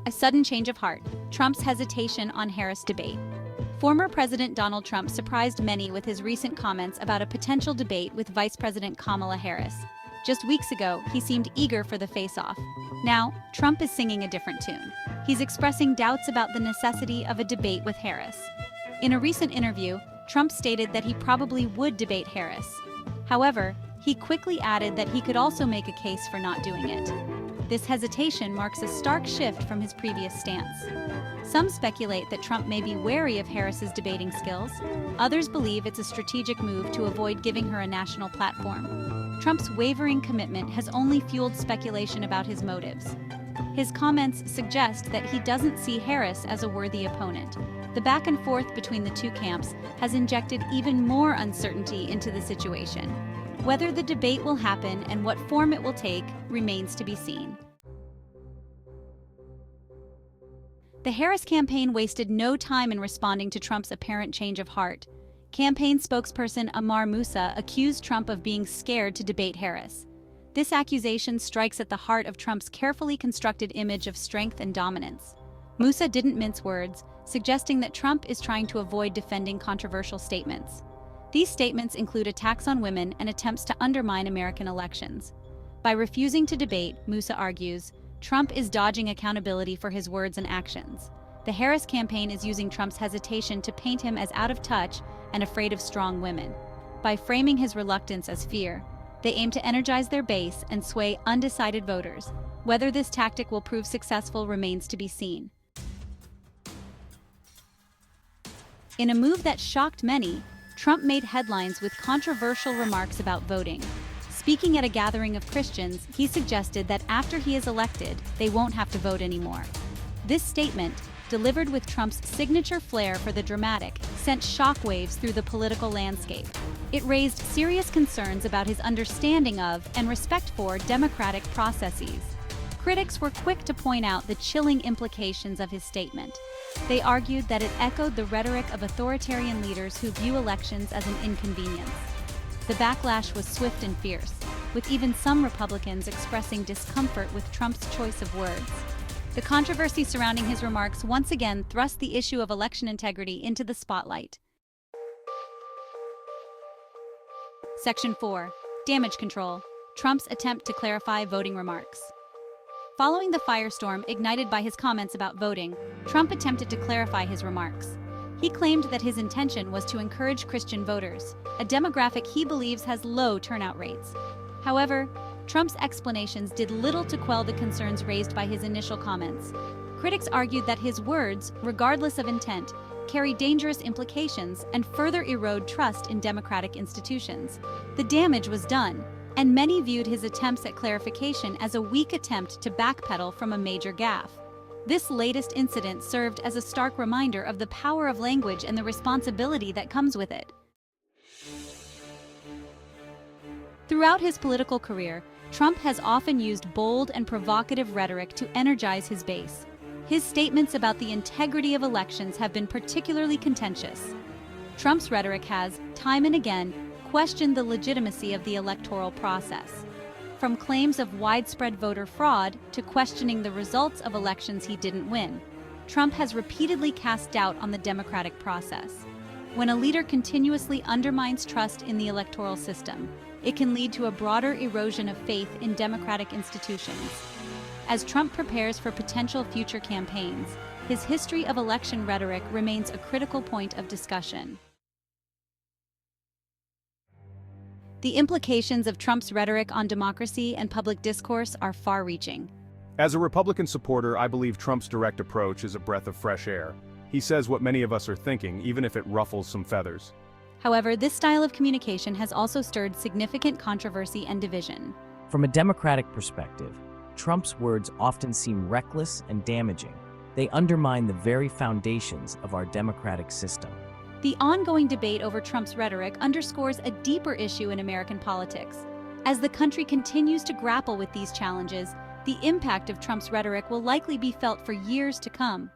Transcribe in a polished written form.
A sudden change of heart. Trump's hesitation on Harris debate. Former President Donald Trump surprised many with his recent comments about a potential debate with Vice President Kamala Harris. Just weeks ago, he seemed eager for the face-off. Now, Trump is singing a different tune. He's expressing doubts about the necessity of a debate with Harris. In a recent interview, Trump stated that he probably would debate Harris. However, he quickly added that he could also make a case for not doing it. This hesitation marks a stark shift from his previous stance. Some speculate that Trump may be wary of Harris's debating skills. Others believe it's a strategic move to avoid giving her a national platform. Trump's wavering commitment has only fueled speculation about his motives. His comments suggest that he doesn't see Harris as a worthy opponent. The back and forth between the two camps has injected even more uncertainty into the situation. Whether the debate will happen and what form it will take remains to be seen. The Harris campaign wasted no time in responding to Trump's apparent change of heart. Campaign spokesperson Amar Moussa accused Trump of being scared to debate Harris. This accusation strikes at the heart of Trump's carefully constructed image of strength and dominance. Moussa didn't mince words, suggesting that Trump is trying to avoid defending controversial statements. These statements include attacks on women and attempts to undermine American elections. By refusing to debate, Moussa argues, Trump is dodging accountability for his words and actions. The Harris campaign is using Trump's hesitation to paint him as out of touch and afraid of strong women. By framing his reluctance as fear, they aim to energize their base and sway undecided voters. Whether this tactic will prove successful remains to be seen. In a move that shocked many, Trump made headlines with controversial remarks about voting. Speaking at a gathering of Christians, he suggested that after he is elected, they won't have to vote anymore. This statement, delivered with Trump's signature flair for the dramatic, sent shockwaves through the political landscape. It raised serious concerns about his understanding of and respect for democratic processes. Critics were quick to point out the chilling implications of his statement. They argued that it echoed the rhetoric of authoritarian leaders who view elections as an inconvenience. The backlash was swift and fierce, with even some Republicans expressing discomfort with Trump's choice of words. The controversy surrounding his remarks once again thrust the issue of election integrity into the spotlight. Section 4. Damage Control. Trump's attempt to clarify voting remarks. Following the firestorm ignited by his comments about voting, Trump attempted to clarify his remarks. He claimed that his intention was to encourage Christian voters, a demographic he believes has low turnout rates. However, Trump's explanations did little to quell the concerns raised by his initial comments. Critics argued that his words, regardless of intent, carry dangerous implications and further erode trust in democratic institutions. The damage was done, and many viewed his attempts at clarification as a weak attempt to backpedal from a major gaffe. This latest incident served as a stark reminder of the power of language and the responsibility that comes with it. Throughout his political career, Trump has often used bold and provocative rhetoric to energize his base. His statements about the integrity of elections have been particularly contentious. Trump's rhetoric has, time and again, questioned the legitimacy of the electoral process. From claims of widespread voter fraud to questioning the results of elections he didn't win, Trump has repeatedly cast doubt on the democratic process. When a leader continuously undermines trust in the electoral system, it can lead to a broader erosion of faith in democratic institutions. As Trump prepares for potential future campaigns, his history of election rhetoric remains a critical point of discussion. The implications of Trump's rhetoric on democracy and public discourse are far-reaching. As a Republican supporter, I believe Trump's direct approach is a breath of fresh air. He says what many of us are thinking, even if it ruffles some feathers. However, this style of communication has also stirred significant controversy and division. From a democratic perspective, Trump's words often seem reckless and damaging. They undermine the very foundations of our democratic system. The ongoing debate over Trump's rhetoric underscores a deeper issue in American politics. As the country continues to grapple with these challenges, the impact of Trump's rhetoric will likely be felt for years to come.